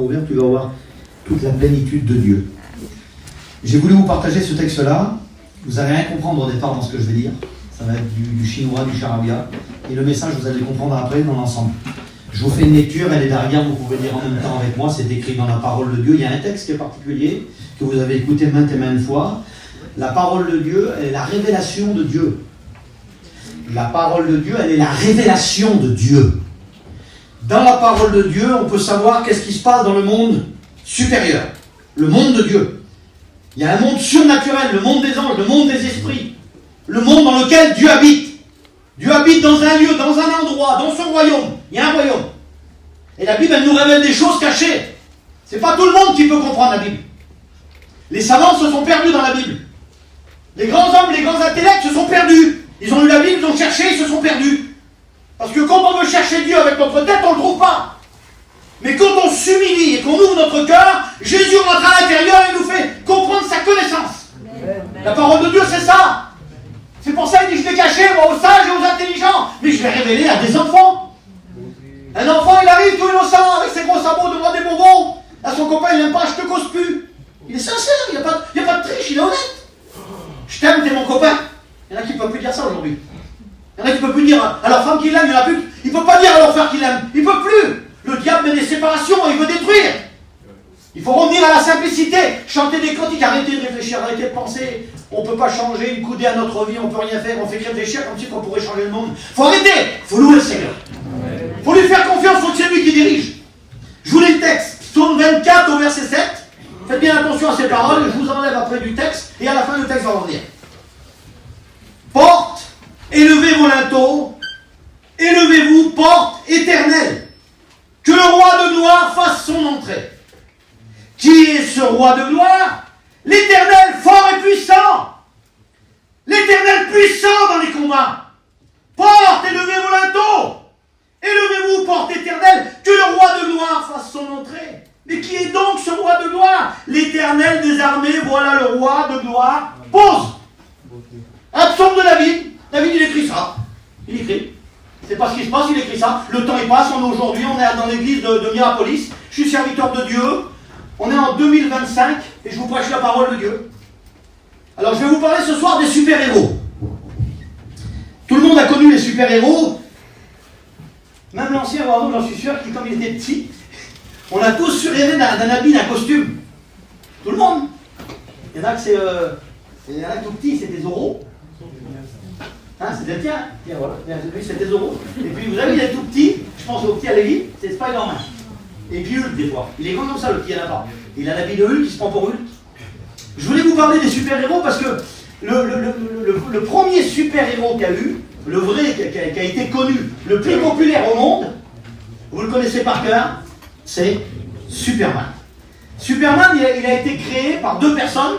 cœur ouvert, tu vas voir toute la plénitude de Dieu. J'ai voulu vous partager ce texte-là. Vous n'allez rien comprendre au départ dans ce que je vais dire. Ça va être du chinois, du charabia. Et le message, vous allez comprendre après dans l'ensemble. Je vous fais une lecture, elle est derrière, vous pouvez lire en même temps avec moi. C'est écrit dans la parole de Dieu. Il y a un texte qui est particulier, que vous avez écouté maintes et maintes fois. La parole de Dieu, elle est la révélation de Dieu. La parole de Dieu, elle est la révélation de Dieu. Dans la parole de Dieu, on peut savoir qu'est-ce qui se passe dans le monde supérieur. Le monde de Dieu. Il y a un monde surnaturel, le monde des anges, le monde des esprits. Le monde dans lequel Dieu habite. Dieu habite dans un lieu, dans un endroit, dans son royaume. Il y a un royaume. Et la Bible, elle nous révèle des choses cachées. C'est pas tout le monde qui peut comprendre la Bible. Les savants se sont perdus dans la Bible. Les grands hommes, les grands intellects se sont perdus. Ils ont lu la Bible, ils ont cherché, ils se sont perdus. Parce que quand on veut chercher Dieu avec notre tête, on ne le trouve pas. Mais quand on s'humilie et qu'on ouvre notre cœur, Jésus rentre à l'intérieur et nous fait comprendre sa connaissance. La parole de Dieu, c'est ça. C'est pour ça qu'il dit, je l'ai caché, moi, aux sages et aux intelligents. Mais je l'ai révélé à des enfants. Un enfant, il arrive tout innocent, avec ses gros sabots, devant des bonbons. À son copain, il n'aime pas, je te cause plus. Il est sincère, il n'y a pas de triche, il est honnête. Je t'aime, t'es mon copain. Il y en a qui ne peuvent plus dire ça aujourd'hui. Il y en a qui ne peuvent plus dire à leur femme qu'il aime, il y en a plus. Il ne peut pas dire à leur frère qu'il aime. Il ne peut plus. Le diable met des séparations, il veut détruire. Il faut revenir à la simplicité. Chanter des cantiques, arrêtez de réfléchir, arrêtez de penser. On ne peut pas changer une coudée à notre vie, on ne peut rien faire. On fait que réfléchir comme si on pourrait changer le monde. Il faut arrêter. Il faut louer le Seigneur. Il faut lui faire confiance, il faut que c'est lui qui dirige. Je vous lis le texte. Psaume 24 au verset 7. Faites bien attention à ces paroles, je vous enlève après du texte, et à la fin le texte va revenir. Porte, élevez vos linteaux, élevez-vous, porte éternelle, que le roi de gloire fasse son entrée. Qui est ce roi de gloire? L'Éternel fort et puissant, l'Éternel puissant dans les combats. Porte, élevez vos linteaux, élevez-vous, porte éternelle, que le roi de gloire fasse son entrée. Mais qui est donc ce roi de gloire? L'Éternel des armées, voilà le roi de gloire. Pause. Un psaume de David. David, il écrit ça. Il écrit. C'est pas ce qui se passe, il écrit ça. Le temps il passe, on est aujourd'hui, on est dans l'église de Mirapolis. Je suis serviteur de Dieu. On est en 2025 et je vous prêche la parole de Dieu. Alors je vais vous parler ce soir des super-héros. Tout le monde a connu les super-héros. Même l'ancien Wardo, j'en suis sûr, qui, comme il était petit, on a tous rêvé d'un habit, d'un costume. Tout le monde. Il y en a que c'est. Il y en a tout petit, c'est des Zorro. Hein, c'est des tiens. Tiens, voilà. Lui, c'est des Zorro. Et puis vous avez, il est tout petit. Je pense au petit à Lévi, c'est Spider-Man. Et puis Hulk, des fois. Il est grand comme ça, le petit, il y en a pas. Il a l'habit de Hulk, il se prend pour Hulk. Je voulais vous parler des super-héros parce que le premier super-héros qu'il y a eu, le vrai, qui a été connu, le plus populaire au monde, vous le connaissez par cœur, c'est Superman. Superman, il a été créé par deux personnes,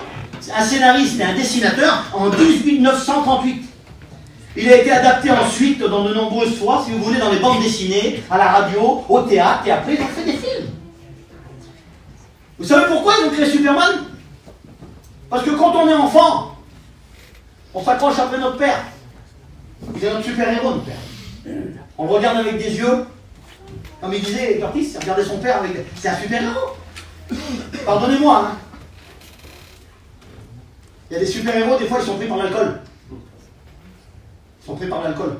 un scénariste et un dessinateur, en 1938. Il a été adapté ensuite dans de nombreuses fois, si vous voulez, dans les bandes dessinées, à la radio, au théâtre, et après ils ont fait des films. Vous savez pourquoi ils ont créé Superman? Parce que quand on est enfant, on s'accroche après notre père. Il est notre super-héros, notre père. On le regarde avec des yeux. Comme il disait Curtis, il regardait son père avec... C'est un super-héros. Pardonnez-moi, hein. Il y a des super-héros, des fois, ils sont pris par l'alcool. Ils sont pris par l'alcool.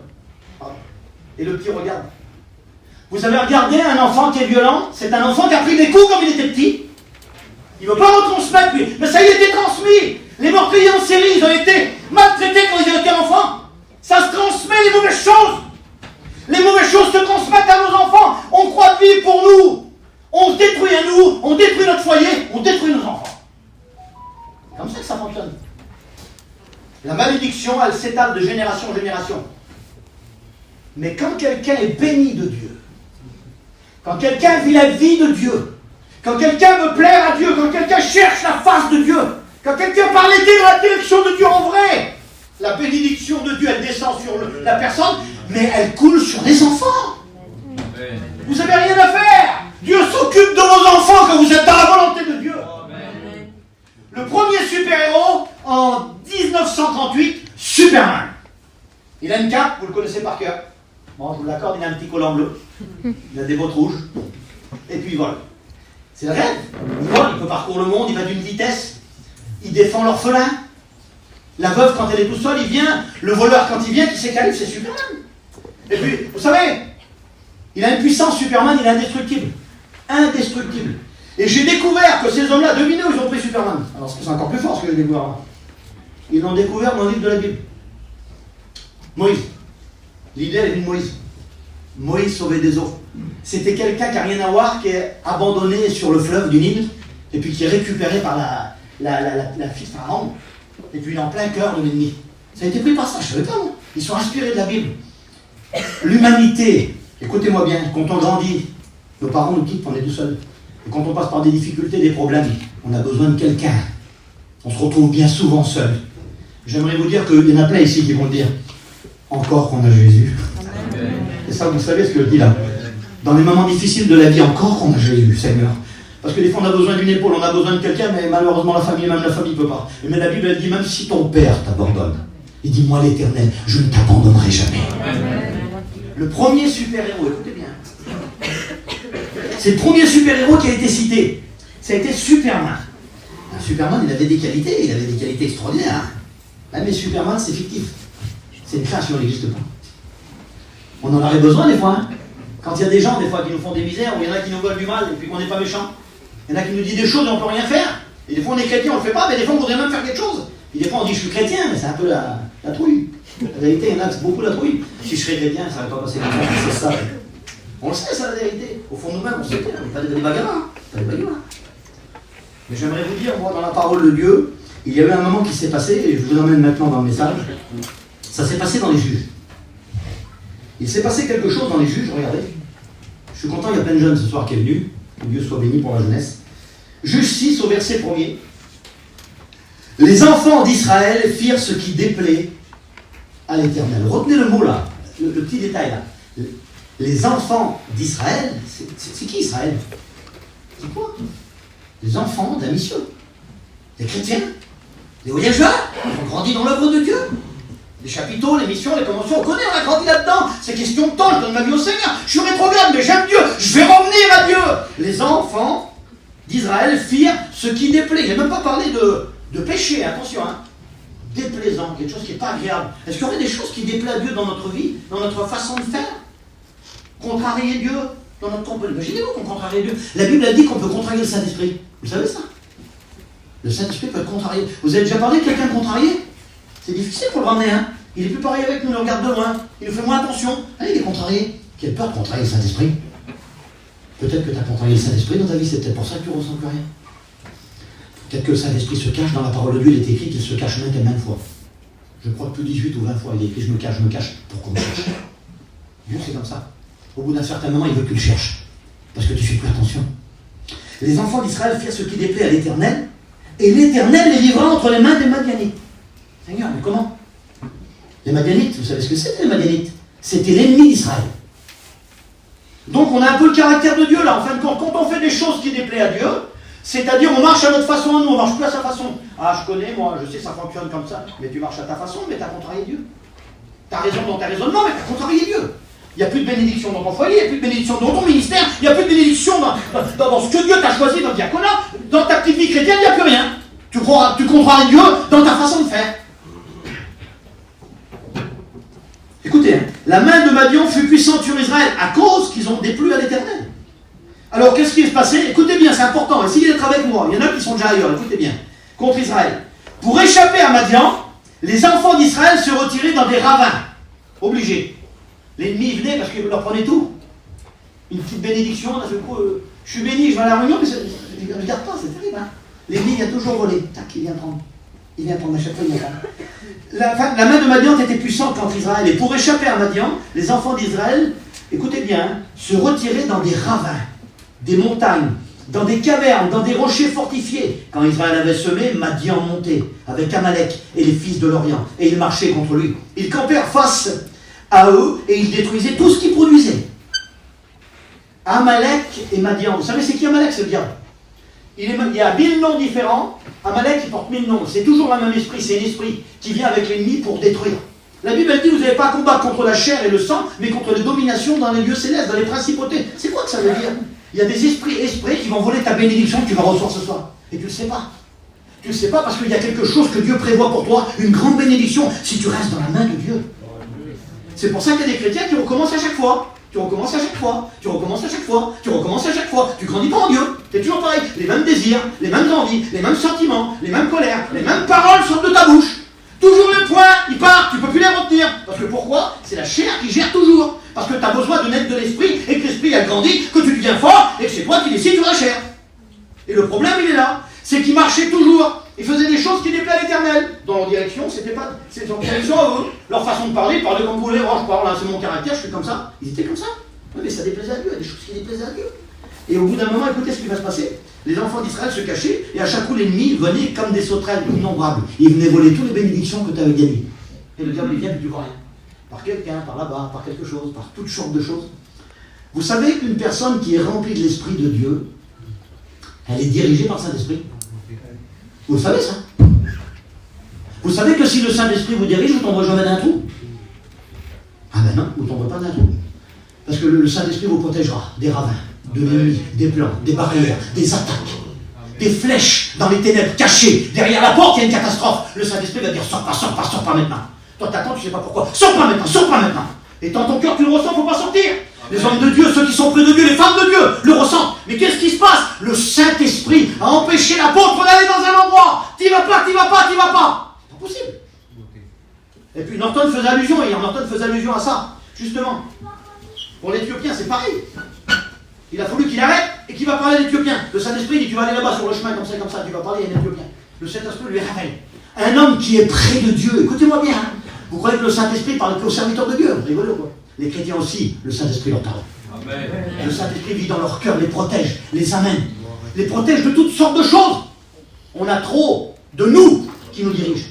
Et le petit regarde. Vous avez regardé un enfant qui est violent? C'est un enfant qui a pris des coups comme il était petit. Il ne veut pas retransmettre, lui. Mais ça y était transmis. Les meurtriers en série, ils ont été maltraités quand ils étaient enfants. Ça se transmet, les mauvaises choses. Les mauvaises choses se transmettent à nos enfants. On croit de vivre pour nous. On se détruit à nous. On détruit notre foyer. On détruit nos enfants. C'est comme ça que ça fonctionne. La malédiction, elle s'étale de génération en génération. Mais quand quelqu'un est béni de Dieu, quand quelqu'un vit la vie de Dieu, quand quelqu'un veut plaire à Dieu, quand quelqu'un cherche la face de Dieu, quand quelqu'un parle dans la direction de Dieu en vrai, la bénédiction de Dieu, elle descend sur la personne, mais elle coule sur les enfants. Vous n'avez rien à faire. Dieu s'occupe de vos enfants quand vous êtes dans la volonté de Dieu. Le premier super-héros, en 1938, Superman. Il a une cape, vous le connaissez par cœur. Bon, je vous l'accorde, il a un petit collant bleu. Il a des bottes rouges. Et puis voilà. C'est le rêve. Il peut parcourir le monde, il va d'une vitesse. Il défend l'orphelin. La veuve, quand elle est tout seule, il vient. Le voleur, quand il vient, qui c'est qu'arrive, c'est Superman. Et puis, vous savez, il a une puissance, Superman, il est indestructible. Indestructible. Et j'ai découvert que ces hommes-là, devinez où ils ont pris Superman. Alors, c'est encore plus fort ce que j'ai découvert. Ils l'ont découvert dans le livre de la Bible. Moïse. L'idée, elle est venue de Moïse. Moïse sauvé des eaux. C'était quelqu'un qui n'a rien à voir, qui est abandonné sur le fleuve du Nil, et puis qui est récupéré par la fille de Pharaon, et puis il est en plein cœur de l'ennemi. Ça a été pris par ça, je ne savais pas, non. Ils sont inspirés de la Bible. L'humanité, écoutez-moi bien, quand on grandit, nos parents nous quittent, on est tout seul. Et quand on passe par des difficultés, des problèmes, on a besoin de quelqu'un. On se retrouve bien souvent seul. J'aimerais vous dire qu'il y en a plein ici qui vont le dire. Encore qu'on a Jésus. Et ça, vous savez ce que je dis là. Dans les moments difficiles de la vie, encore qu'on a Jésus, Seigneur. Parce que des fois, on a besoin d'une épaule, on a besoin de quelqu'un, mais malheureusement, même la famille ne peut pas. Mais la Bible, elle dit, même si ton père t'abandonne, il dit, moi l'Éternel, je ne t'abandonnerai jamais. Le premier super-héros, écoutez bien. C'est le premier super-héros qui a été cité. Ça a été Superman. Superman, il avait des qualités extraordinaires. Hein. Mais Superman, c'est fictif. C'est une création, il n'existe pas. On en aurait besoin des fois. Hein. Quand il y a des gens, des fois, qui nous font des misères, ou il y en a qui nous veulent du mal, et puis qu'on n'est pas méchant. Il y en a qui nous disent des choses et on ne peut rien faire. Et des fois, on est chrétien, on ne le fait pas, mais des fois, on voudrait même faire quelque chose. Et des fois, on dit, je suis chrétien, mais c'est un peu la trouille. La vérité, il y en a qui c'est beaucoup la trouille. Si je serais chrétien, ça ne va pas passer comme ça, c'est ça. On le sait, ça, la vérité. Au fond de nous-mêmes, on sait, on n'est pas des bagarres. Pas des bagarres. Mais j'aimerais vous dire, moi, dans la parole de Dieu, il y avait un moment qui s'est passé, et je vous emmène maintenant dans le message. Ça s'est passé dans les juges. Il s'est passé quelque chose dans les juges, regardez. Je suis content, il y a plein de jeunes ce soir qui est venu. Que Dieu soit béni pour la jeunesse. Juge 6 au verset 1er. Les enfants d'Israël firent ce qui déplaît à l'Éternel. Retenez le mot là, le petit détail là. Les enfants d'Israël, c'est qui Israël? C'est quoi? Les enfants de la mission. Les chrétiens, les voyageurs, qui ont grandi dans l'œuvre de Dieu. Les chapiteaux, les missions, les conventions, on connaît, on a grandi là-dedans. C'est question de temps, je donne ma vie au Seigneur. Je suis rétrograde, mais j'aime Dieu, je vais revenir à Dieu. Les enfants d'Israël firent ce qui déplaît. Il n'a même pas parlé de péché, attention, hein. Déplaisant, quelque chose qui n'est pas agréable. Est-ce qu'il y aurait des choses qui déplaisent à Dieu dans notre vie, dans notre façon de faire? Contrarier Dieu dans notre compagnie. Imaginez-vous qu'on contrarie Dieu. La Bible a dit qu'on peut contrarier le Saint-Esprit. Vous savez ça? Le Saint-Esprit peut être contrarié. Vous avez déjà parlé de quelqu'un contrarié? C'est difficile pour le ramener, hein. Il est plus pareil avec nous, il nous regarde de loin, il nous fait moins attention. Ah, il est contrarié. Quelle peur de contrarier le Saint-Esprit. Peut-être que tu as contrarié le Saint-Esprit dans ta vie, c'est peut-être pour ça que tu ne ressens plus rien. Peut-être que le Saint-Esprit se cache dans la parole de Dieu, il est écrit qu'il se cache maintes et maintes fois. Je crois que plus 18 ou 20 fois, il est écrit je me cache, pour qu'on me cherche. Dieu, c'est comme ça. Au bout d'un certain moment, il veut que tu le cherches. Parce que tu ne fais plus attention. Les enfants d'Israël firent ce qui déplaît à l'Éternel, et l'Éternel les livra entre les mains des Madianites. Seigneur, mais comment? Les Madianites, vous savez ce que c'était les Madianites? C'était l'ennemi d'Israël. Donc on a un peu le caractère de Dieu là. En fin de compte, quand on fait des choses qui déplaisent à Dieu, c'est-à-dire on marche à notre façon à nous, on marche plus à sa façon. Ah, je connais, moi, je sais, ça fonctionne comme ça, mais tu marches à ta façon, mais tu as contrarié Dieu. Tu as raison dans tes raisonnements, mais tu as contrarié Dieu. Il n'y a plus de bénédiction dans ton foyer, il n'y a plus de bénédiction dans ton ministère, il n'y a plus de bénédiction dans ce que Dieu t'a choisi dans le diaconat. Dans ta petite vie chrétienne, il n'y a plus rien. Tu contraries Dieu dans ta façon de faire. Écoutez, hein, la main de Madian fut puissante sur Israël à cause qu'ils ont déplu à l'Éternel. Alors, qu'est-ce qui est passé? Écoutez bien, c'est important. Essayez d'être avec moi. Il y en a qui sont déjà ailleurs. Écoutez bien. Contre Israël. Pour échapper à Madian, les enfants d'Israël se retiraient dans des ravins. Obligés. L'ennemi venait parce qu'il leur prenait tout. Une petite bénédiction, d'un seul coup, je suis béni, je vais à la réunion, mais je ne regarde pas, c'est terrible. Hein. L'ennemi vient toujours voler. Tac, il vient prendre. Il vient prendre à chaque fois, il vient prendre. La main de Madian était puissante contre Israël. Et pour échapper à Madian, les enfants d'Israël, écoutez bien, hein, se retiraient dans des ravins, des montagnes, dans des cavernes, dans des rochers fortifiés. Quand Israël avait semé, Madian montait avec Amalek et les fils de l'Orient. Et ils marchaient contre lui. Ils campèrent face à eux et ils détruisaient tout ce qu'ils produisaient. Amalek et Madian. Vous savez c'est qui Amalek? C'est le diable. Il y a 1000 noms différents. Amalek, il porte 1000 noms. C'est toujours le même esprit. C'est un esprit qui vient avec l'ennemi pour détruire. La Bible elle dit, vous n'avez pas à combattre contre la chair et le sang, mais contre les dominations dans les lieux célestes, dans les principautés. C'est quoi que ça veut dire? Il y a des esprits qui vont voler ta bénédiction que tu vas recevoir ce soir. Et tu ne le sais pas. Tu ne le sais pas parce qu'il y a quelque chose que Dieu prévoit pour toi, une grande bénédiction, si tu restes dans la main de Dieu. C'est pour ça qu'il y a des chrétiens qui recommencent à chaque fois. Tu recommences à chaque fois, tu recommences à chaque fois, tu recommences à chaque fois. Tu grandis pas en Dieu. Tu es toujours pareil. Les mêmes désirs, les mêmes envies, les mêmes sentiments, les mêmes colères, les mêmes paroles sortent de ta bouche. Toujours le point, il part, tu ne peux plus les retenir. Parce que pourquoi? C'est la chair qui gère toujours. Parce que tu as besoin de naître de l'esprit, et que l'esprit a grandi, que tu deviens fort, et que c'est toi qui décides sur la chair. Et le problème, il est là. C'est qu'ils marchaient toujours. Ils faisaient des choses qui déplaient à l'Éternel. Dans leur direction, c'était pas. C'est en direction à eux. Leur façon de parler, ils parlaient comme vous voulez. Oh, je parle, là, c'est mon caractère, je suis comme ça. Ils étaient comme ça. Oui, mais ça déplaisait à Dieu. Il y a des choses qui déplaisaient à Dieu. Et au bout d'un moment, écoutez ce qui va se passer. Les enfants d'Israël se cachaient, et à chaque coup, l'ennemi venait comme des sauterelles innombrables. Il venait voler toutes les bénédictions que tu avais gagnées. Et le diable, il vient, puis tu vois rien. Par quelqu'un, par là-bas, par quelque chose, par toutes sortes de choses. Vous savez qu'une personne qui est remplie de l'Esprit de Dieu, elle est dirigée par le Saint-Esprit. Vous le savez ça? Vous savez que si le Saint-Esprit vous dirige, vous ne tomberez jamais d'un trou? Ah ben non, vous ne tomberez pas d'un trou. Parce que le Saint-Esprit vous protégera des ravins, de l'ennemi, des plans, des barrières, des attaques, des flèches dans les ténèbres cachées. Derrière la porte, il y a une catastrophe. Le Saint-Esprit va dire sors pas maintenant. Toi t'attends, tu ne sais pas pourquoi. Sors pas maintenant. Et dans ton cœur, tu le ressens, il ne faut pas sortir. Les hommes de Dieu, ceux qui sont près de Dieu, les femmes de Dieu, le ressentent. Mais qu'est-ce qui se passe? Le Saint-Esprit a empêché l'apôtre d'aller dans un endroit. T'y vas pas. C'est pas possible. Et puis Norton faisait allusion à ça, justement. Pour l'Éthiopien, c'est pareil. Il a fallu qu'il arrête et qu'il va parler à l'Éthiopien. Le Saint-Esprit dit, tu vas aller là-bas sur le chemin, comme ça, tu vas parler à un Éthiopien. Le Saint-Esprit lui révèle. Un homme qui est près de Dieu, écoutez-moi bien, hein. Vous croyez que le Saint-Esprit parle qu'aux serviteurs de Dieu? Vous rigolez quoi? Les chrétiens aussi, le Saint-Esprit leur parle. Amen. Le Saint-Esprit vit dans leur cœur, les protège, les amène. Les protège de toutes sortes de choses. On a trop de nous qui nous dirigent.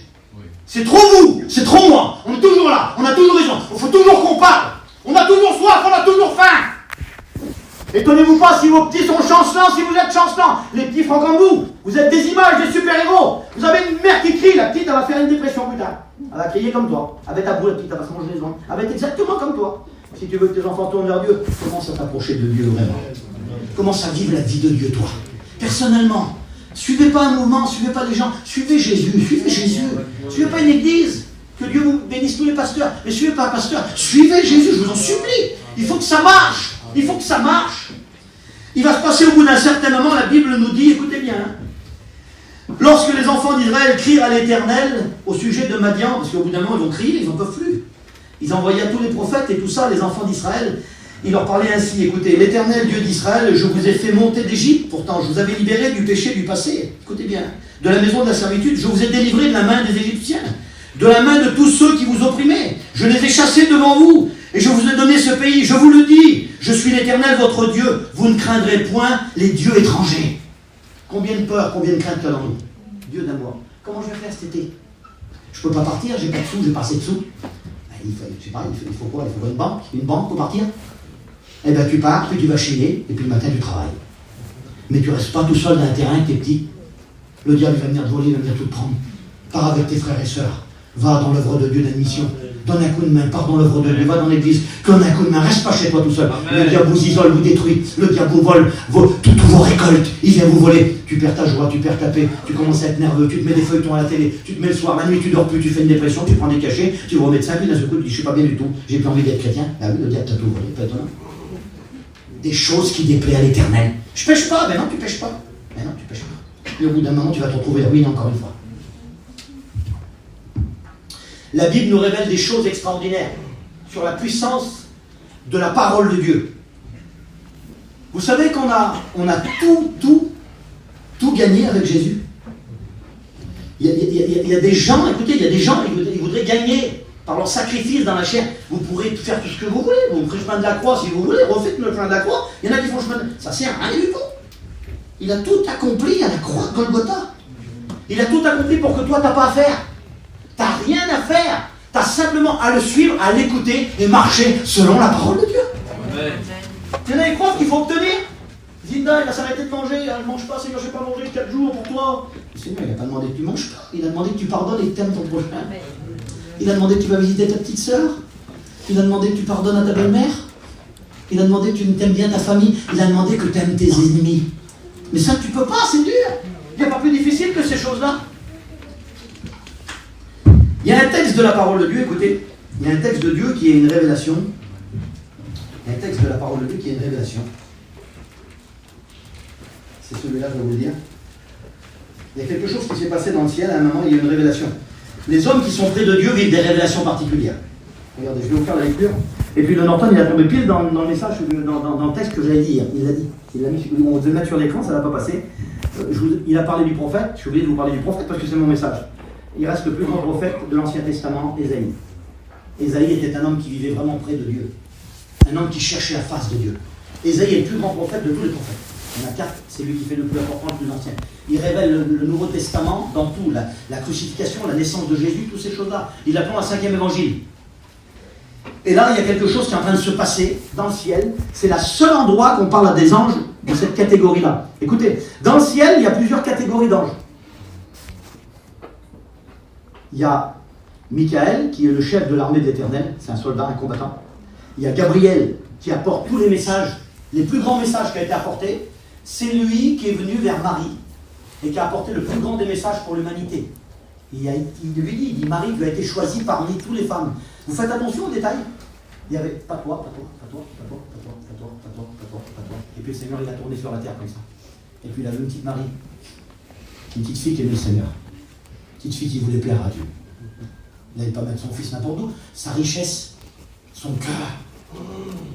C'est trop vous, c'est trop moi. On est toujours là, on a toujours raison. Il faut toujours qu'on parle. On a toujours soif, on a toujours faim. Étonnez-vous pas si vos petits sont chancelants, si vous êtes chancelants. Les petits font comme vous êtes des images, des super-héros. Vous avez une mère qui crie, la petite, elle va faire une dépression plus tard. Elle va crier comme toi. Avec ta boue, la petite, elle va se manger les ongles. Elle va être exactement comme toi. Si tu veux que tes enfants tournent vers Dieu, commence à t'approcher de Dieu vraiment. Commence à vivre la vie de Dieu, toi. Personnellement. Suivez pas un mouvement, suivez pas les gens. Suivez Jésus. Suivez pas une église. Que Dieu vous bénisse tous les pasteurs. Mais suivez pas un pasteur. Suivez Jésus, je vous en supplie. Il faut que ça marche. Il va se passer au bout d'un certain moment, la Bible nous dit, écoutez bien, lorsque les enfants d'Israël crient à l'Éternel au sujet de Madian, parce qu'au bout d'un moment ils vont crier, ils n'en peuvent plus. Ils envoyaient à tous les prophètes et tout ça, les enfants d'Israël, ils leur parlaient ainsi, écoutez, l'Éternel Dieu d'Israël, je vous ai fait monter d'Égypte, pourtant je vous avais libéré du péché du passé, écoutez bien, de la maison de la servitude, je vous ai délivré de la main des Égyptiens, de la main de tous ceux qui vous opprimaient, je les ai chassés devant vous, et je vous ai donné ce pays, je vous le dis, je suis l'Éternel votre Dieu, vous ne craindrez point les dieux étrangers. Combien de peur, combien de crainte qu'il y a dans nous? Dieu d'amour. Comment je vais faire cet été? Je ne peux pas partir, j'ai pas de sous, j'ai pas assez de sous. Il faut quoi? Il faut une banque pour partir? Eh bien tu pars, puis tu vas chier, et puis le matin tu travailles. Mais tu ne restes pas tout seul dans un terrain avec tes petits. Le diable va venir te voler, il va venir tout te prendre. Pars avec tes frères et sœurs. Va dans l'œuvre de Dieu d'admission. Donne un coup de main, pars dans l'œuvre de Dieu, va dans l'église, donne un coup de main, reste pas chez toi tout seul. Amen. Le diable vous isole, vous détruit, le diable vous vole toutes vos récoltes, il vient vous voler, tu perds ta joie, tu perds ta paix, tu commences à être nerveux, tu te mets des feuilletons à la télé, tu te mets le soir, la nuit tu dors plus, tu fais une dépression, tu prends des cachets, tu vas au médecin, puis d'un seul coup tu dis je suis pas bien du tout, j'ai plus envie d'être chrétien. Ah oui, le diable t'a tout volé, pas étonnant. Des choses qui déplaient à l'Éternel. Je pêche pas, ben non tu pêches pas. Et au bout d'un moment tu vas te retrouver ruiné encore une fois. La Bible nous révèle des choses extraordinaires sur la puissance de la parole de Dieu. Vous savez qu'on a tout gagné avec Jésus. Il y a des gens, ils voudraient gagner par leur sacrifice dans la chair. Vous pourrez faire tout ce que vous voulez. Vous ferez le chemin de la croix si vous voulez. Refaites le chemin de la croix. Il y en a qui font le chemin de la croix. Ça sert à rien du tout. Il a tout accompli à la croix de Golgotha. Il a tout accompli pour que toi, tu n'as pas à faire. Tu n'as rien à faire. Tu as simplement à le suivre, à l'écouter et marcher selon la parole de Dieu. Amen. Tu as épreuves qu'il faut obtenir. Zinda, il va s'arrêter de manger. Il ne mange pas, Seigneur, je n'ai pas mangé 4 jours pour toi. Le Seigneur, il n'a pas demandé que tu manges pas. Il a demandé que tu pardonnes et que tu aimes ton prochain. Il a demandé que tu vas visiter ta petite sœur. Il a demandé que tu pardonnes à ta belle-mère. Il a demandé que tu t'aimes bien ta famille. Il a demandé que tu aimes tes ennemis. Mais ça, tu peux pas, c'est dur. Il n'y a pas plus difficile que ces choses-là. Il y a un texte de la parole de Dieu, écoutez. Il y a un texte de Dieu qui est une révélation. Il y a un texte de la parole de Dieu qui est une révélation. C'est celui-là, je vais vous le dire. Il y a quelque chose qui s'est passé dans le ciel, à un moment, il y a une révélation. Les hommes qui sont près de Dieu vivent des révélations particulières. Regardez, je vais vous faire la lecture. Et puis le Norton, il a tombé pile dans le message, dans le texte que j'avais dit hier. Il l'a dit. On devait le mettre sur l'écran, ça ne va pas passer. Il a parlé du prophète. Je suis obligé de vous parler du prophète parce que c'est mon message. Il reste le plus grand prophète de l'Ancien Testament, Ésaïe. Ésaïe était un homme qui vivait vraiment près de Dieu. Un homme qui cherchait la face de Dieu. Ésaïe est le plus grand prophète de tous les prophètes. Il y en a 4, c'est lui qui fait le plus important, le plus ancien. Il révèle le Nouveau Testament dans tout, la crucifixion, la naissance de Jésus, toutes ces choses-là. Il appelle un 5e évangile. Et là, il y a quelque chose qui est en train de se passer dans le ciel. C'est le seul endroit qu'on parle à des anges de cette catégorie-là. Écoutez, dans le ciel, il y a plusieurs catégories d'anges. Il y a Michael, qui est le chef de l'armée de l'Éternel, c'est un soldat, un combattant. Il y a Gabriel, qui apporte tous les messages, les plus grands messages qui ont été apportés. C'est lui qui est venu vers Marie et qui a apporté le plus grand des messages pour l'humanité. Il lui dit, Marie, tu as été choisie parmi toutes les femmes. Vous faites attention aux détails. Il y avait pas toi. Et puis le Seigneur, il a tourné sur la terre comme ça. Et puis il avait une petite Marie, une petite fille qui aimait le Seigneur. Une petite fille qui voulait plaire à Dieu. Il n'allait pas mettre son fils n'importe où. Sa richesse, son cœur,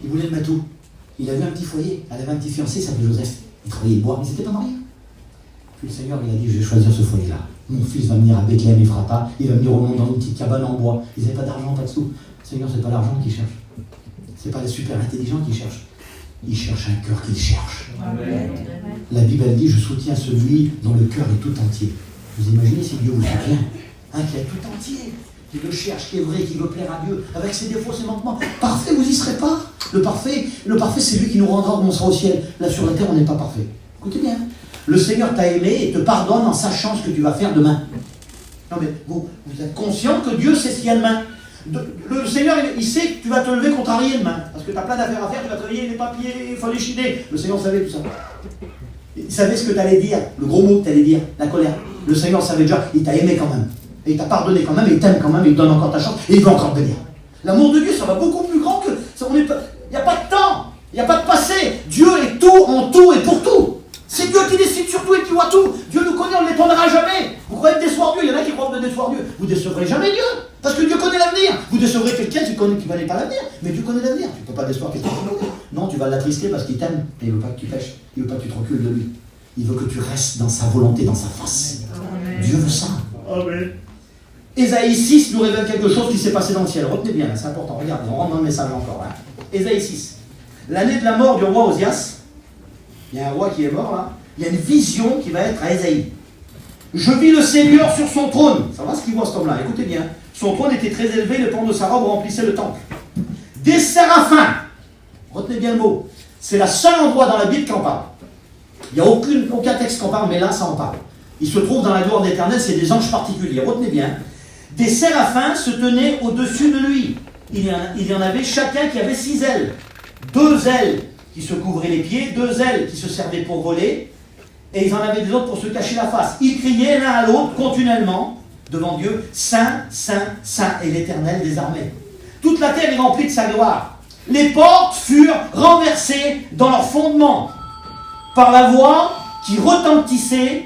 il voulait le mettre où? Il avait un petit foyer. Elle avait un petit fiancé, ça s'appelait Joseph. Il travaillait bois, mais ils n'étaient pas mariés. Puis le Seigneur, il a dit, je vais choisir ce foyer-là. Mon fils va venir à Bethléem Ephrata, il va venir au monde dans une petite cabane en bois. Ils n'avaient pas d'argent, pas de sous. Le Seigneur, c'est pas l'argent qu'il cherche. C'est pas les super intelligents qu'il cherche. Il cherche un cœur qu'il cherche. Amen. La Bible, elle dit, je soutiens celui dont le cœur est tout entier. Vous imaginez si Dieu vous soutient, qui est tout entier, qui le cherche, qui est vrai, qui veut plaire à Dieu, avec ses défauts, ses manquements. Parfait, vous n'y serez pas. Le parfait, c'est lui qui nous rendra quand on sera au ciel. Là, sur la terre, on n'est pas parfait. Écoutez bien. Le Seigneur t'a aimé et te pardonne en sachant ce que tu vas faire demain. Non mais vous êtes conscient que Dieu sait ce qu'il y a demain. Le Seigneur, il sait que tu vas te lever contrarié demain. Parce que tu as plein d'affaires à faire, tu vas travailler les papiers, il faut les chiner. Le Seigneur savait tout ça. Il savait ce que tu allais dire, le gros mot que tu allais dire, la colère. Le Seigneur savait déjà, il t'a aimé quand même. Et il t'a pardonné quand même, et il t'aime quand même, et il te donne encore ta chance, et il va encore te bénir. L'amour de Dieu, ça va beaucoup plus grand que... Il n'y a pas de temps, il n'y a pas de passé. Dieu est tout, en tout et pour tout. C'est Dieu qui décide sur tout et qui voit tout. Dieu nous connaît, on ne l'étonnera jamais. Vous croyez décevoir Dieu, il y en a qui croient de décevoir Dieu. Vous ne décevrez jamais Dieu, parce que Dieu connaît l'avenir. Vous décevrez quelqu'un qui ne connaît pas l'avenir, mais Dieu connaît l'avenir. Tu ne peux pas décevoir quelqu'un qui connaît. Non, tu vas l'attrister parce qu'il t'aime, et il ne veut pas que tu pêches, il ne veut pas que tu te recules de lui. Il veut que tu restes dans sa volonté, dans sa face. Amen. Dieu veut ça. Amen. Ésaïe 6 nous révèle quelque chose qui s'est passé dans le ciel. Retenez bien, c'est important. Regardez, on rentre dans le message encore. Hein. Ésaïe 6. L'année de la mort du roi Osias, il y a un roi qui est mort là. Il y a une vision qui va être à Ésaïe. Je vis le Seigneur sur son trône. Ça va ce qu'il voit cet homme-là. Écoutez bien. Son trône était très élevé, le pan de sa robe remplissait le temple. Des séraphins. Retenez bien le mot. C'est le seul endroit dans la Bible qui en parle. Il n'y a aucun texte qui en parle, mais là, ça en parle. Il se trouve dans la gloire d'Éternel, c'est des anges particuliers. Retenez bien. Des séraphins se tenaient au-dessus de lui. Il y en avait chacun qui avait 6 ailes. 2 ailes qui se couvraient les pieds, 2 ailes qui se servaient pour voler, et ils en avaient des autres pour se cacher la face. Ils criaient l'un à l'autre continuellement devant Dieu, Saint, Saint, Saint est l'Éternel des armées. Toute la terre est remplie de sa gloire. Les portes furent renversées dans leur fondement par la voix qui retentissait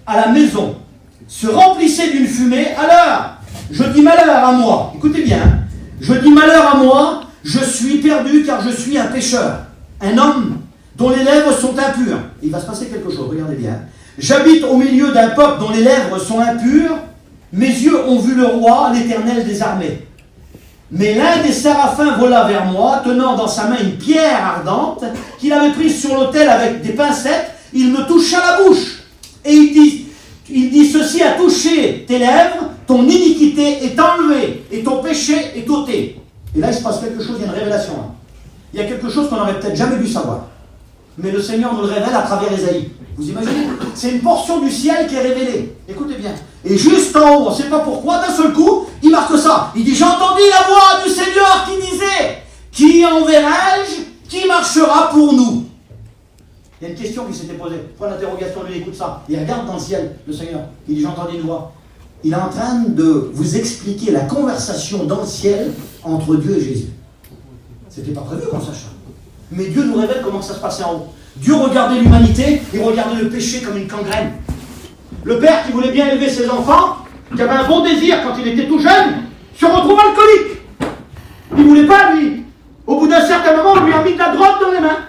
à la maison, se remplissait d'une fumée. Alors, je dis malheur à moi. Écoutez bien, je dis malheur à moi, je suis perdu car je suis un pécheur, un homme dont les lèvres sont impures. Il va se passer quelque chose, regardez bien. J'habite au milieu d'un peuple dont les lèvres sont impures. Mes yeux ont vu le roi, l'Éternel des armées. Mais l'un des séraphins vola vers moi, tenant dans sa main une pierre ardente qu'il avait prise sur l'autel avec des pincettes. Il me toucha la bouche. Et il dit, ceci a touché tes lèvres, ton iniquité est enlevée et ton péché est ôté. Et là, il se passe quelque chose, il y a une révélation. Hein. Il y a quelque chose qu'on n'aurait peut-être jamais dû savoir. Mais le Seigneur nous le révèle à travers Ésaïe. Vous imaginez? C'est une portion du ciel qui est révélée. Écoutez bien. Et juste en haut, on ne sait pas pourquoi, d'un seul coup, il marque ça. Il dit, j'ai entendu la voix du Seigneur qui disait, qui enverrai-je Qui marchera pour nous? Il y a une question qui s'était posée. Point d'interrogation, lui, écoute ça. Il regarde dans le ciel, le Seigneur. Il dit, j'entendais une voix. Il est en train de vous expliquer la conversation dans le ciel entre Dieu et Jésus. C'était pas prévu qu'on sache ça. Mais Dieu nous révèle comment ça se passait en haut. Dieu regardait l'humanité et regardait le péché comme une gangrène. Le père qui voulait bien élever ses enfants, qui avait un bon désir quand il était tout jeune, se retrouve alcoolique. Il ne voulait pas, lui. Au bout d'un certain moment, on lui a mis de la drogue dans les mains.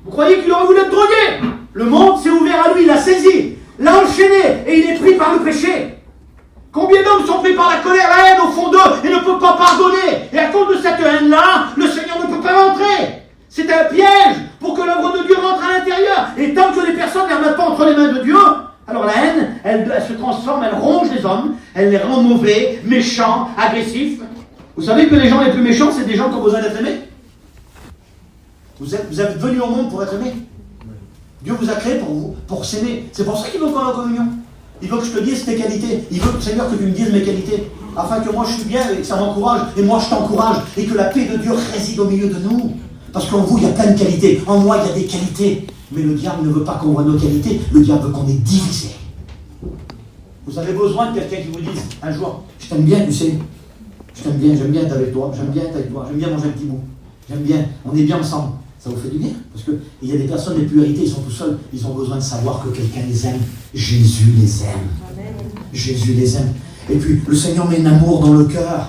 Vous croyez qu'il aurait voulu être drogué? Le monde s'est ouvert à lui, il l'a saisi, l'a enchaîné, et il est pris par le péché. Combien d'hommes sont pris par la colère, la haine au fond d'eux, et ne peuvent pas pardonner? Et à cause de cette haine-là, le Seigneur ne peut pas rentrer. C'est un piège pour que l'œuvre de Dieu rentre à l'intérieur. Et tant que les personnes ne remettent pas entre les mains de Dieu, alors la haine, elle se transforme, elle ronge les hommes, elle les rend mauvais, méchants, agressifs. Vous savez que les gens les plus méchants, c'est des gens qui ont besoin d'être aimés. Vous êtes venus au monde pour être aimés. Dieu vous a créé pour s'aimer. C'est pour ça qu'il veut qu'on ait la communion. Il veut que je te dise tes qualités. Il veut, Seigneur, que tu me dises mes qualités. Afin que moi je suis bien et que ça m'encourage. Et moi je t'encourage. Et que la paix de Dieu réside au milieu de nous. Parce qu'en vous, il y a plein de qualités. En moi, il y a des qualités. Mais le diable ne veut pas qu'on voit nos qualités. Le diable veut qu'on est divisé. Vous avez besoin de quelqu'un qui vous dise un jour, je t'aime bien, tu sais. Je t'aime bien, j'aime bien être avec toi. J'aime bien être avec toi. J'aime bien manger un petit bout. J'aime bien, on est bien ensemble. Ça vous fait du bien. Parce qu'il y a des personnes les plus héritées, ils sont tout seuls. Ils ont besoin de savoir que quelqu'un les aime. Jésus les aime. Amen. Jésus les aime. Et puis, le Seigneur met un amour dans le cœur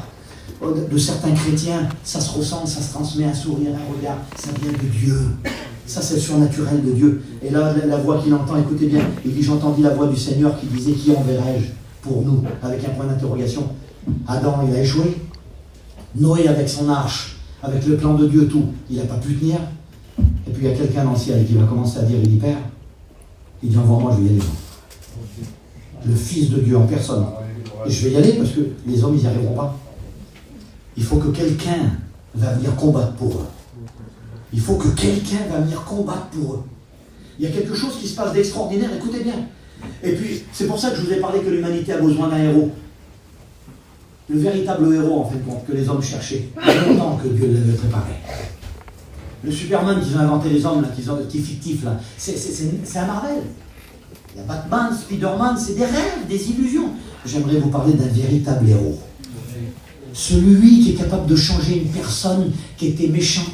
de certains chrétiens. Ça se ressent, ça se transmet, un sourire, un regard. Ça vient de Dieu. Ça, c'est le surnaturel de Dieu. Et là, la voix qu'il entend, écoutez bien, il dit, j'entendis la voix du Seigneur qui disait, qui enverrai-je pour nous? Avec un point d'interrogation. Adam, il a échoué. Noé, avec son arche, avec le plan de Dieu, tout, il n'a pas pu tenir. Et puis il y a quelqu'un dans le ciel qui va commencer à dire, il dit, Père, il dit, envoie-moi, je vais y aller. Le Fils de Dieu en personne. Et je vais y aller parce que les hommes, ils n'y arriveront pas. Il faut que quelqu'un va venir combattre pour eux. Il faut que quelqu'un va venir combattre pour eux. Il y a quelque chose qui se passe d'extraordinaire, écoutez bien. Et puis, c'est pour ça que je vous ai parlé que l'humanité a besoin d'un héros. Le véritable héros, en fin de compte, que les hommes cherchaient. Longtemps que Dieu l'avait préparé. Le Superman qu'ils ont inventé les hommes, là, qui est fictif, là, c'est un Marvel. Il y a Batman, Spider-Man, c'est des rêves, des illusions. J'aimerais vous parler d'un véritable héros. Celui qui est capable de changer une personne qui était méchante,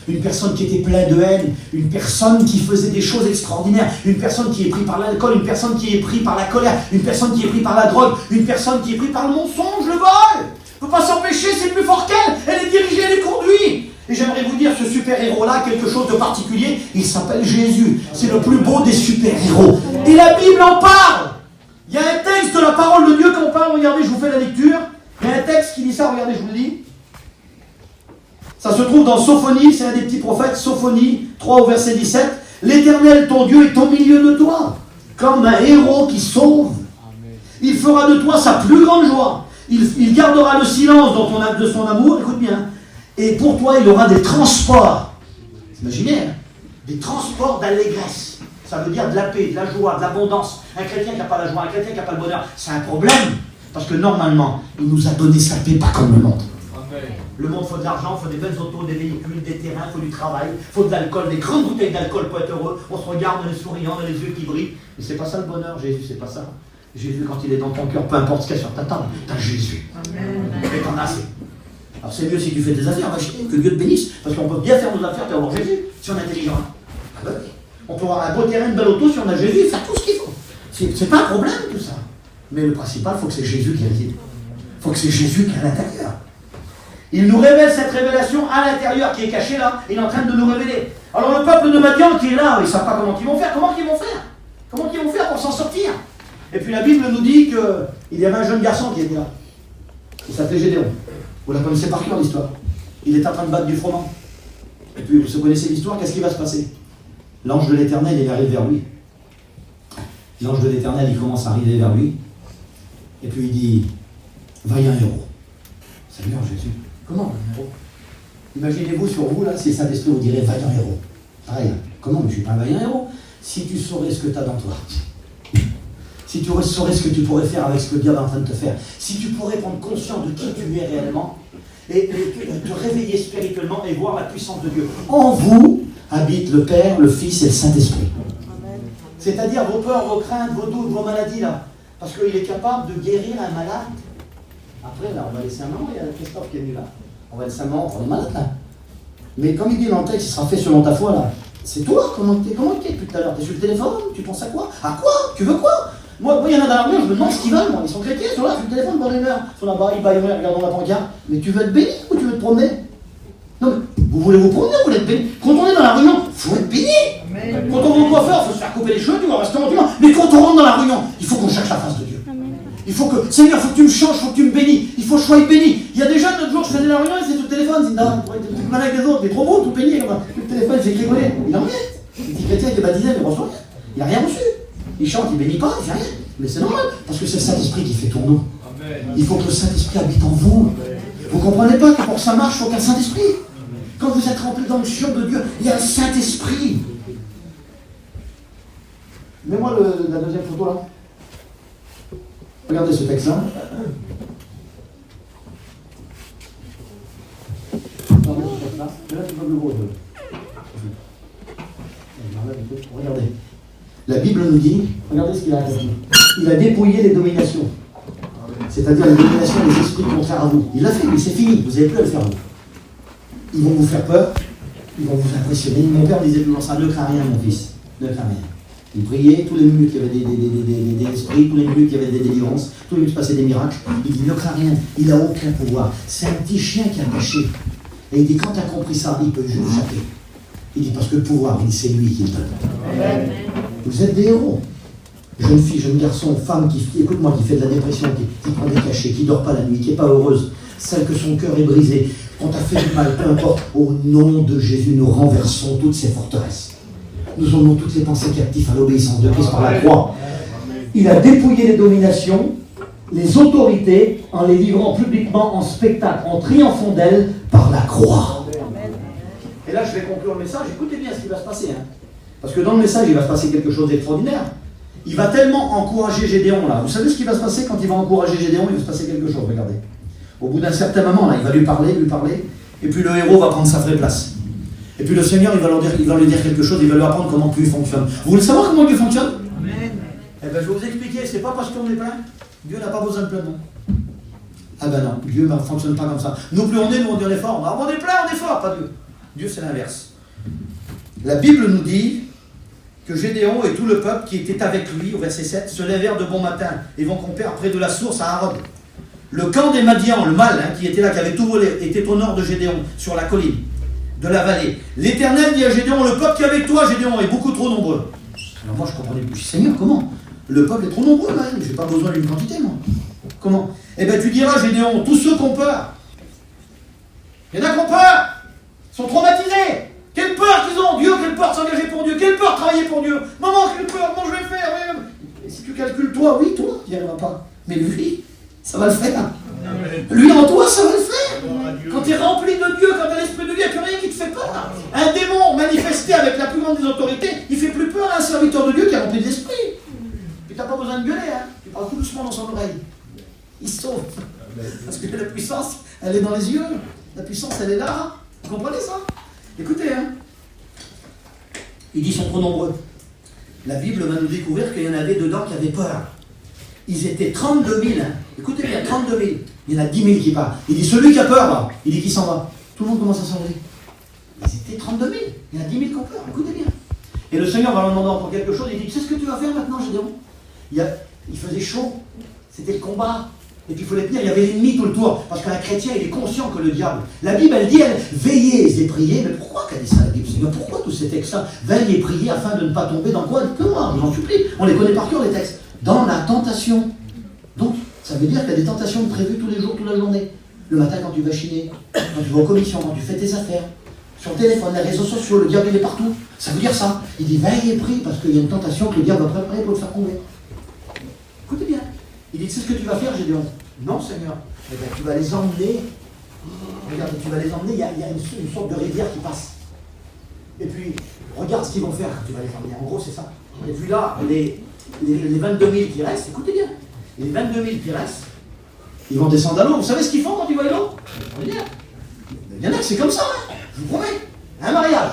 une personne qui était pleine de haine, une personne qui faisait des choses extraordinaires, une personne qui est prise par l'alcool, une personne qui est prise par la colère, une personne qui est prise par la drogue, une personne qui est prise par le mensonge, le vol. Ne peut pas s'empêcher, c'est plus fort qu'elle. Elle est dirigée, elle est conduite. Et j'aimerais vous dire, ce super-héros-là, quelque chose de particulier, il s'appelle Jésus. C'est le plus beau des super-héros. Et la Bible en parle. Il y a un texte de la parole de Dieu qu'on parle, regardez, je vous fais la lecture. Il y a un texte qui dit ça, regardez, je vous le dis. Ça se trouve dans Sophonie, c'est un des petits prophètes, Sophonie 3 au verset 17. L'Éternel, ton Dieu, est au milieu de toi, comme un héros qui sauve. Il fera de toi sa plus grande joie. Il gardera le silence de son amour, écoute bien. Et pour toi, il aura des transports. Imaginez, hein, des transports d'allégresse. Ça veut dire de la paix, de la joie, de l'abondance. Un chrétien qui n'a pas la joie, un chrétien qui n'a pas le bonheur, c'est un problème. Parce que normalement, il nous a donné sa paix, pas comme le monde. Le monde, il faut de l'argent, il faut des belles autos, des véhicules, des terrains, il faut du travail, il faut de l'alcool, des grandes bouteilles d'alcool pour être heureux. On se regarde, on est souriant, on a les yeux qui brillent. Mais c'est pas ça le bonheur, Jésus, c'est pas ça. Jésus, quand il est dans ton cœur, peu importe ce qu'il y a sur ta table, t'as Jésus. Et t'en as assez. Alors c'est mieux si tu fais des affaires, va chier, que Dieu te bénisse, parce qu'on peut bien faire nos affaires, tu vas avoir Jésus, si on est intelligent. Ah ben oui. On peut avoir un beau terrain, une belle auto, si on a Jésus, faire tout ce qu'il faut. C'est pas un problème tout ça. Mais le principal, il faut que c'est Jésus qui réside. Il faut que c'est Jésus qui est à l'intérieur. Il nous révèle cette révélation à l'intérieur qui est cachée là, il est en train de nous révéler. Alors le peuple de Madian qui est là, ils ne savent pas comment ils vont faire. Comment ils vont faire pour s'en sortir? Et puis la Bible nous dit qu'il y avait un jeune garçon qui était là. Il s'appelait Gédéon. Vous la connaissez par cœur l'histoire. Il est en train de battre du froment. Et puis vous connaissez l'histoire, qu'est-ce qui va se passer? L'ange de l'Éternel, il arrive vers lui. L'ange de l'Éternel, il commence à arriver vers lui. Et puis il dit, vaillant héros. Seigneur Jésus. Comment un héros? Imaginez-vous sur vous, là, si Saint-Esprit vous dirait vaillant héros. Pareil, comment? Mais je ne suis pas un vaillant héros. Si tu saurais ce que tu as dans toi, si tu saurais ce que tu pourrais faire avec ce que Dieu est en train de te faire, si tu pourrais prendre conscience de qui tu es réellement, et te réveiller spirituellement et voir la puissance de Dieu. En vous habite le Père, le Fils et le Saint-Esprit. C'est-à-dire vos peurs, vos craintes, vos doutes, vos maladies là. Parce qu'il est capable de guérir un malade. Après là, on va laisser un moment, il y a Christophe qui est venu là. On va laisser un moment pour les malades là. Mais comme il dit dans le texte, il sera fait selon ta foi là. C'est toi, comment t'es depuis tout à l'heure? T'es sur le téléphone? Tu penses à quoi? À quoi? Tu veux quoi? Moi, il y en a dans la réunion, je me demande ce qu'ils veulent, moi. Ils sont chrétiens, ils sont là, sur le téléphone pendant une heure. Ils sont là-bas, ils baillent, regardant la pancarte. Mais tu veux être béni ou tu veux te promener? Non, mais vous voulez vous promener ou vous voulez être béni? Quand on est dans la réunion, il faut être béni. Amen. Quand on va au coiffeur, il faut se faire couper les cheveux, tu vas rester en restaurant. Mais quand on rentre dans la réunion, il faut qu'on cherche la face de Dieu. Amen. Il faut que, Seigneur, il faut que tu me changes, il faut que tu me bénis. Il faut que je sois béni. Il y a des jeunes, l'autre jour, je faisais la réunion, ils étaient sur le téléphone, ils disaient, non, tu es mal avec les autres, t'es trop beau, tout peigné. Le téléphone, il fait rigoler. Il en est. Il dit chrétien qui est baptisé, mais reçoit rien. Il n'a rien reçu. Il chante, il bénit pas, il fait rien. Mais c'est normal, parce que c'est le Saint-Esprit qui fait tourner. Il faut que le Saint-Esprit habite en vous. Vous ne comprenez pas que pour que ça marche, il faut qu'il y ait un Saint-Esprit. Quand vous êtes rempli d'onction de Dieu, il y a le Saint-Esprit. Mets-moi la deuxième photo là. Regardez ce texte-là. Regardez. La Bible nous dit, regardez ce qu'il a dit. Il a dépouillé les dominations. C'est-à-dire les dominations des esprits contraires à vous. Il l'a fait, mais c'est fini. Vous n'avez plus à le faire vous. Ils vont vous faire peur. Ils vont vous impressionner. Mon père disait toujours ça, ne crains rien mon fils. Ne crains rien. Il priait, tous les minutes il y avait des esprits, tous les minutes il y avait des délivrances, tous les minutes il se passait des miracles. Il dit ne crains rien, il n'a aucun pouvoir. C'est un petit chien qui a caché. Et il dit quand tu as compris ça, il peut juste chapper. Il dit parce que le pouvoir, il dit c'est lui qui le donne. Amen. Vous êtes des héros. Jeune fille, jeune garçon, femme qui écoute-moi, qui fait de la dépression, qui prend des cachets, qui ne dort pas la nuit, qui n'est pas heureuse, celle que son cœur est brisé, qu'on t'a fait du mal, peu importe, au nom de Jésus, nous renversons toutes ces forteresses. Nous emmenons toutes les pensées captives à l'obéissance de Christ par la croix. Il a dépouillé les dominations, les autorités, en les livrant publiquement en spectacle, en triomphant d'elles par la croix. Et là, je vais conclure le message. Écoutez bien ce qui va se passer. Parce que dans le message, il va se passer quelque chose d'extraordinaire. Il va tellement encourager Gédéon là. Vous savez ce qui va se passer quand il va encourager Gédéon? Il va se passer quelque chose, regardez. Au bout d'un certain moment, là, il va lui parler, et puis le héros va prendre sa vraie place. Et puis le Seigneur, il va lui dire quelque chose, il va lui apprendre comment Dieu fonctionne. Vous voulez savoir comment Dieu fonctionne? Amen. Eh bien, je vais vous expliquer, c'est pas parce qu'on est plein, Dieu n'a pas besoin de plein de monde. Ah ben non, Dieu ne fonctionne pas comme ça. Nous plus on est, nous on dit on est fort. On est plein, on est fort, pas Dieu. Dieu c'est l'inverse. La Bible nous dit que Gédéon et tout le peuple qui était avec lui, au verset 7, se levèrent de bon matin et vont camper près de la source à Harod. Le camp des Madians, le mâle qui était là, qui avait tout volé, était au nord de Gédéon, sur la colline de la vallée. L'Éternel dit à Gédéon, le peuple qui est avec toi, Gédéon, est beaucoup trop nombreux. Alors moi je comprenais plus, Seigneur, comment? Le peuple est trop nombreux, je n'ai pas besoin d'une quantité, moi. Comment? Eh bien tu diras, Gédéon, tous ceux qui ont peur, il y en a qui ont peur, sont traumatisés. Quelle peur qu'ils ont, Dieu, quelle peur de s'engager pour Dieu, quelle peur de travailler pour Dieu. Maman, quelle peur, comment je vais faire? Et si tu calcules toi, oui, toi, tu n'y arriveras pas. Mais lui, ça va le faire. Lui en toi, ça va le faire. Quand tu es rempli de Dieu, quand tu as l'esprit de Dieu, il n'y a plus rien qui te fait peur. Un démon manifesté avec la plus grande des autorités, il ne fait plus peur à un serviteur de Dieu qui est rempli d'esprit. Puis tu n'as pas besoin de gueuler, tu parles tout doucement dans son oreille. Il se sauve. Parce que la puissance, elle est dans les yeux. La puissance, elle est là. Vous comprenez ça? Écoutez, il dit, ils sont trop nombreux. La Bible va nous découvrir qu'il y en avait dedans qui avaient peur. Ils étaient 32 000. Écoutez bien, 32 000. Il y en a 10 000 qui partent. Il dit, celui qui a peur, là, il dit, qui s'en va? Tout le monde commence à s'en aller. Ils étaient 32 000. Il y en a 10 000 qui ont peur. Écoutez bien. Et le Seigneur va leur demander encore quelque chose. Il dit, tu sais ce que tu vas faire maintenant, Gédéon? Il faisait chaud. C'était le combat. Et puis il faut les tenir, il y avait l'ennemi tout le tour. Parce qu'un chrétien, il est conscient que le diable. La Bible, elle dit, veillez et priez. Mais pourquoi qu'a dit ça la Bible? Seigneur, pourquoi tous ces textes-là? Veillez et priez afin de ne pas tomber dans quoi? Dites-le-moi, je vous en supplie. On les connaît par cœur, les textes. Dans la tentation. Donc, ça veut dire qu'il y a des tentations prévues tous les jours, toute la journée. Le matin, quand tu vas chiner, quand tu vas aux commissions, quand tu fais tes affaires, sur le téléphone, les réseaux sociaux, le diable, il est partout. Ça veut dire ça. Il dit, veille et prie, parce qu'il y a une tentation que le diable va préparer pour le faire tomber. Écoutez bien. Il dit, c'est ce que tu vas faire, Gédéon? Non, Seigneur. Eh bien, tu vas les emmener. Regarde, tu vas les emmener, il y a une sorte de rivière qui passe. Et puis, regarde ce qu'ils vont faire quand tu vas les emmener. En gros, c'est ça. Et puis là, les 22 000 qui restent, écoutez bien, les 22 000 qui restent, Ils vont descendre à l'eau. Vous savez ce qu'ils font quand ils voient l'eau? Il y en a que c'est comme ça, hein, je vous promets. Un mariage,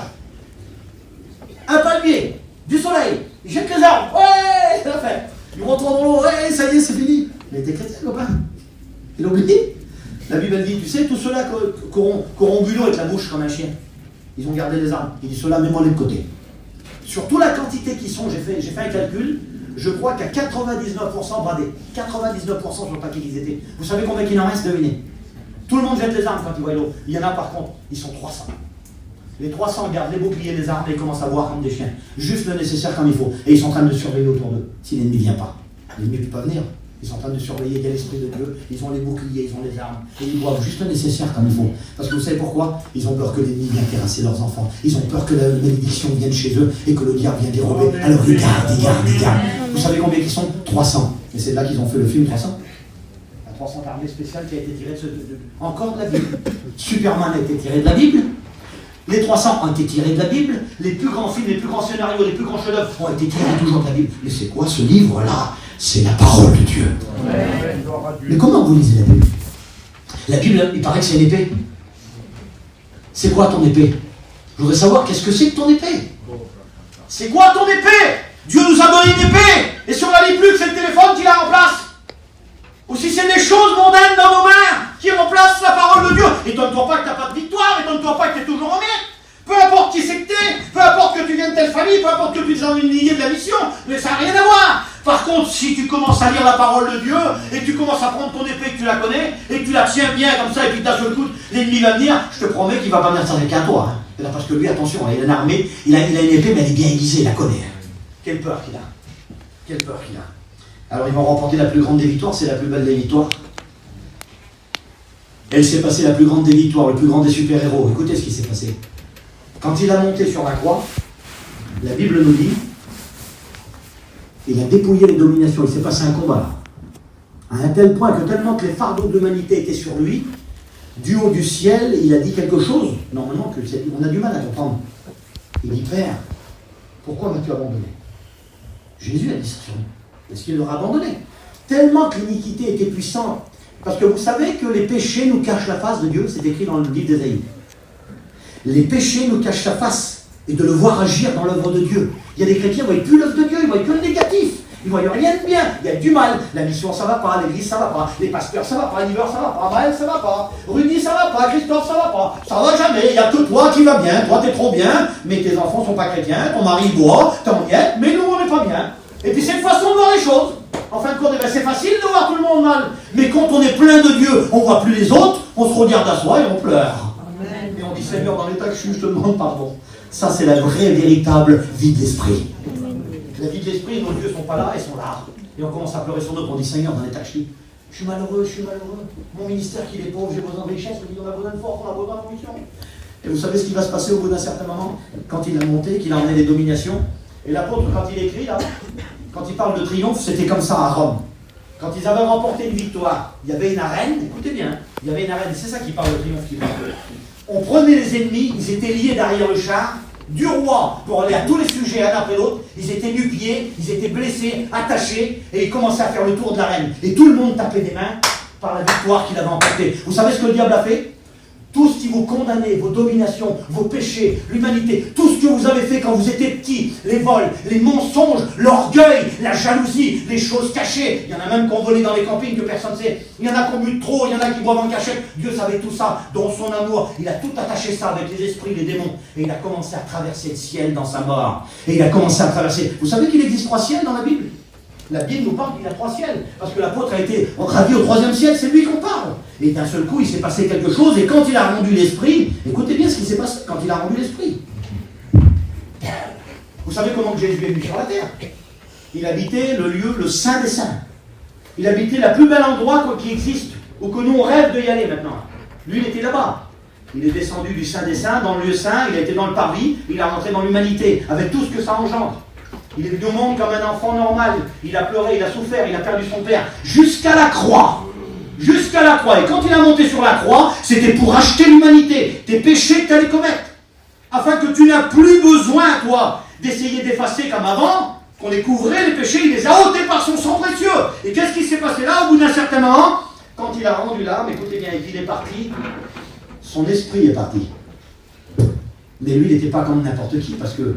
un palmier, du soleil, ils jettent les arbres, ouais, c'est la fête. Ils rentrent dans l'eau, ouais, ça y est, c'est fini. Mais t'es chrétien, copain. Il a oublié. La Bible dit, tu sais, tous ceux-là qui auront bu l'eau avec la bouche comme un chien, ils ont gardé les armes. Il dit, ceux-là, mets-moi-les de côté. Sur toute la quantité qui sont, j'ai fait un calcul, je crois qu'à 99% bradés. 99% sur le paquet qu'ils étaient. Vous savez combien il en reste? Devinez. Tout le monde jette les armes quand ils voient l'eau. Il y en a par contre, ils sont 300. Les 300 gardent les boucliers, les armes et ils commencent à boire comme des chiens. Juste le nécessaire comme il faut. Et ils sont en train de surveiller autour d'eux. Si l'ennemi ne vient pas. L'ennemi ne peut pas venir. Ils sont en train de surveiller, il y a l'Esprit de Dieu, ils ont les boucliers, ils ont les armes, et ils boivent juste le nécessaire comme il faut. Parce que vous savez pourquoi? Ils ont peur que l'ennemi vienne terrasser leurs enfants. Ils ont peur que la malédiction vienne chez eux et que le diable vienne dérober. Alors ils gardent. Vous savez combien ils sont? 300. Et c'est là qu'ils ont fait le film 300. La 300 armée spéciale qui a été tirée encore de la Bible. Superman a été tiré de la Bible. Les 300 ont été tirés de la Bible. Les plus grands films, les plus grands scénarios, les plus grands chefs-d'œuvre ont été tirés toujours de la Bible. Mais c'est quoi ce livre-là? C'est la parole de Dieu. Mais comment vous lisez la Bible? La Bible, il paraît que c'est une épée. C'est quoi ton épée? Je voudrais savoir qu'est-ce que c'est que ton épée. C'est quoi ton épée? Dieu nous a donné une épée. Et si on la lit plus que c'est le téléphone qui la remplace. Ou si c'est des choses mondaines dans nos mains qui remplacent la parole de Dieu. Étonne-toi pas que tu n'as pas de victoire. Étonne-toi pas que tu es toujours en merde. Peu importe qui c'est que t'es, peu importe que tu viennes de telle famille, peu importe que tu sois une lignée de la mission, mais ça n'a rien à voir. Par contre, si tu commences à lire la parole de Dieu, et que tu commences à prendre ton épée, que tu la connais, et que tu la tiens bien comme ça, et puis d'un seul coup, l'ennemi va venir, je te promets qu'il ne va pas venir s'arrêter à toi. Hein. Parce que lui, attention, il a une armée, il a une épée, mais elle est bien aiguisée, il la connaît. Hein. Quelle peur qu'il a. Quelle peur qu'il a. Alors ils vont remporter la plus grande des victoires, c'est la plus belle des victoires. Elle s'est passée la plus grande des victoires, le plus grand des super-héros. Écoutez ce qui s'est passé. Quand il a monté sur la croix, la Bible nous dit, il a dépouillé les dominations, il s'est passé un combat là. À un tel point que tellement que les fardeaux de l'humanité étaient sur lui, du haut du ciel, il a dit quelque chose, normalement on a du mal à comprendre. Il dit, Père, pourquoi m'as-tu abandonné? Jésus a dit ça sur lui. Est-ce qu'il l'aura abandonné? Tellement que l'iniquité était puissante. Parce que vous savez que les péchés nous cachent la face de Dieu, c'est écrit dans le livre d'Ésaïe. Les péchés nous cachent sa face et de le voir agir dans l'œuvre de Dieu. Il y a des chrétiens qui ne voient plus l'œuvre de Dieu, ils ne voient que le négatif. Ils ne voient rien de bien. Il y a du mal. La mission, ça ne va pas. L'église, ça ne va pas. Les pasteurs, ça ne va pas. Liver, ça ne va pas. Maël, ça ne va pas. Rudy, ça ne va pas. Christophe, ça ne va pas. Ça ne va jamais. Il n'y a que toi qui va bien. Toi, tu es trop bien. Mais tes enfants ne sont pas chrétiens. Ton mari boit. T'en y es. Mais nous, on n'est pas bien. Et puis, c'est une façon de voir les choses. En fin de compte, c'est facile de voir tout le monde mal. Mais quand on est plein de Dieu, on ne voit plus les autres. On se regarde à soi et on pleure. Et on dit, Seigneur, dans l'état que je suis, je te demande pardon. Ça, c'est la vraie, véritable vie de l'esprit. La vie de l'esprit, nos yeux ne sont pas là, ils sont là. Et on commence à pleurer sur nous, on dit, Seigneur, dans l'état que je suis malheureux, Mon ministère qui est pauvre, j'ai besoin de richesse, on a besoin de force, on a besoin de mission. Et vous savez ce qui va se passer au bout d'un certain moment? Quand il a monté, qu'il a emmené les dominations. Et l'apôtre, quand il écrit, là, quand il parle de triomphe, c'était comme ça à Rome. Quand ils avaient remporté une victoire, il y avait une arène, écoutez bien, il y avait une arène, c'est ça qui parle de triomphe qui parle. On prenait les ennemis, ils étaient liés derrière le char, du roi pour aller à tous les sujets un après l'autre, ils étaient nu-pieds, ils étaient blessés, attachés, et ils commençaient à faire le tour de l'arène. Et tout le monde tapait des mains par la victoire qu'il avait emportée. Vous savez ce que le diable a fait? Tout ce qui vous condamnait, vos dominations, vos péchés, l'humanité, tout ce que vous avez fait quand vous étiez petits, les vols, les mensonges, l'orgueil, la jalousie, les choses cachées. Il y en a même qui ont volé dans les campings que personne ne sait. Il y en a qui ont bu trop, il y en a qui boivent en cachette. Dieu savait tout ça. Dans son amour, il a tout attaché ça avec les esprits, les démons. Et il a commencé à traverser le ciel dans sa mort. Et il a commencé à traverser. Vous savez qu'il existe 3 ciels dans la Bible? La Bible nous parle qu'il y a 3 ciels. Parce que l'apôtre a été ravi au 3e ciel, c'est lui qu'on parle. Et d'un seul coup, il s'est passé quelque chose. Et quand il a rendu l'esprit, écoutez bien ce qui s'est passé quand il a rendu l'esprit. Vous savez comment Jésus est venu sur la terre? Il habitait le lieu, le Saint des Saints. Il habitait le plus bel endroit qui existe, où que nous on rêve d'y aller maintenant. Lui, il était là-bas. Il est descendu du Saint des Saints, dans le lieu saint, il a été dans le parvis, il est rentré dans l'humanité, avec tout ce que ça engendre. Il est venu au monde comme un enfant normal. Il a pleuré, il a souffert, il a perdu son père. Jusqu'à la croix. Jusqu'à la croix. Et quand il a monté sur la croix, c'était pour racheter l'humanité. Tes péchés que tu allais commettre. Afin que tu n'as plus besoin, toi, d'essayer d'effacer comme avant, qu'on les couvrait, les péchés, il les a ôtés par son sang précieux. Et qu'est-ce qui s'est passé là, au bout d'un certain moment? Quand il il a rendu l'âme, écoutez bien, et qu'il est parti, son esprit est parti. Mais lui, il n'était pas comme n'importe qui, parce que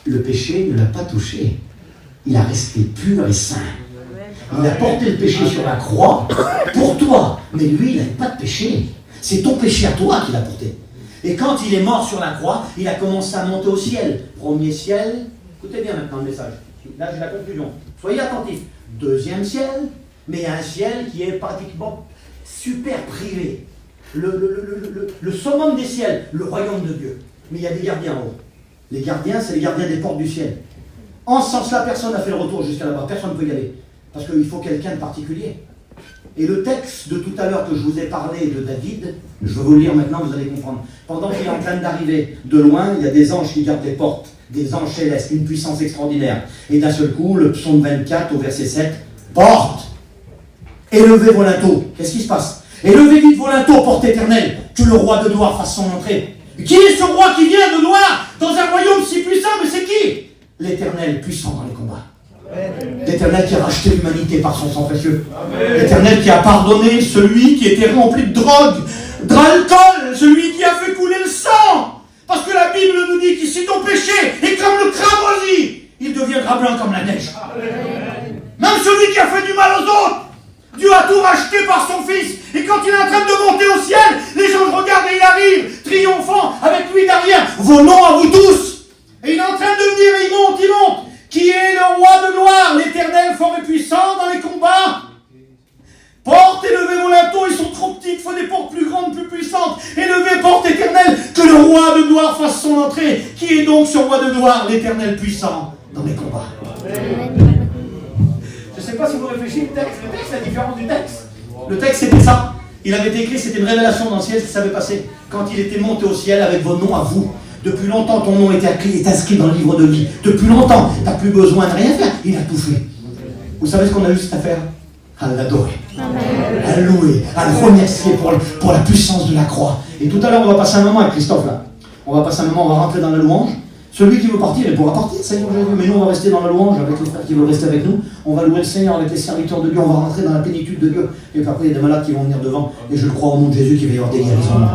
le péché ne l'a pas touché. Il a resté pur et saint. Il a porté le péché sur la croix pour toi. Mais lui, il n'avait pas de péché. C'est ton péché à toi qu'il a porté. Et quand il est mort sur la croix, il a commencé à monter au ciel. Premier ciel, écoutez bien maintenant le message. Là, j'ai la conclusion. Soyez attentifs. Deuxième ciel, mais il y a un ciel qui est pratiquement super privé. Le summum des ciels, le royaume de Dieu. Mais il y a des gardiens en haut. Les gardiens, c'est les gardiens des portes du ciel. En ce sens-là, personne n'a fait le retour jusqu'à là-bas. Personne ne peut y aller. Parce qu'il faut quelqu'un de particulier. Et le texte de tout à l'heure que je vous ai parlé de David, je vais vous le lire maintenant, vous allez comprendre. Pendant qu'il est en train d'arriver de loin, il y a des anges qui gardent les portes. Des anges célestes, une puissance extraordinaire. Et d'un seul coup, le psaume 24 au verset 7, porte, élevez vos linteaux. Qu'est-ce qui se passe? Élevez vite vos linteaux, porte éternelle, que le roi de gloire fasse son entrée. Qui est ce roi qui vient de gloire dans un royaume si puissant? Mais c'est qui? L'Éternel puissant dans les combats. L'Éternel qui a racheté l'humanité par son sang précieux. L'Éternel qui a pardonné celui qui était rempli de drogue, d'alcool, celui qui a fait couler le sang. Parce que la Bible nous dit qu'ici ton péché est comme le cramoisi, il deviendra blanc comme la neige. Même celui qui a fait du mal aux autres, Dieu a tout racheté par son Fils. Et quand il est en train de monter au ciel, les gens le regardent et il arrive, triomphant, avec lui derrière. Vos noms à vous tous. Et il est en train de venir et il monte. Qui est le roi de gloire, l'Éternel fort et puissant dans les combats. Porte, élevez vos linteaux, ils sont trop petits, il faut des portes plus grandes, plus puissantes. Élevez, porte éternelle, que le roi de gloire fasse son entrée. Qui est donc ce roi de gloire, l'Éternel puissant dans les combats. Je ne sais pas si vous réfléchissez, le texte, c'est la différence du texte. Le texte, c'était ça. Il avait été écrit, c'était une révélation dans le ciel, ça avait passé. Quand il était monté au ciel avec vos noms à vous. Depuis longtemps, ton nom est inscrit dans le livre de vie. Depuis longtemps, tu n'as plus besoin de rien faire. Il a tout fait. Vous savez ce qu'on a juste à faire? À l'adorer, à le louer, à le remercier pour la puissance de la croix. Et tout à l'heure, on va passer un moment avec Christophe là. On va rentrer dans la louange. Celui qui veut partir, il pourra partir, Seigneur Jésus. Mais nous, on va rester dans la louange avec les frères qui veulent rester avec nous. On va louer le Seigneur avec les serviteurs de Dieu. On va rentrer dans la plénitude de Dieu. Et puis après, il y a des malades qui vont venir devant. Et je crois au nom de Jésus qu'il va y avoir des guérisons.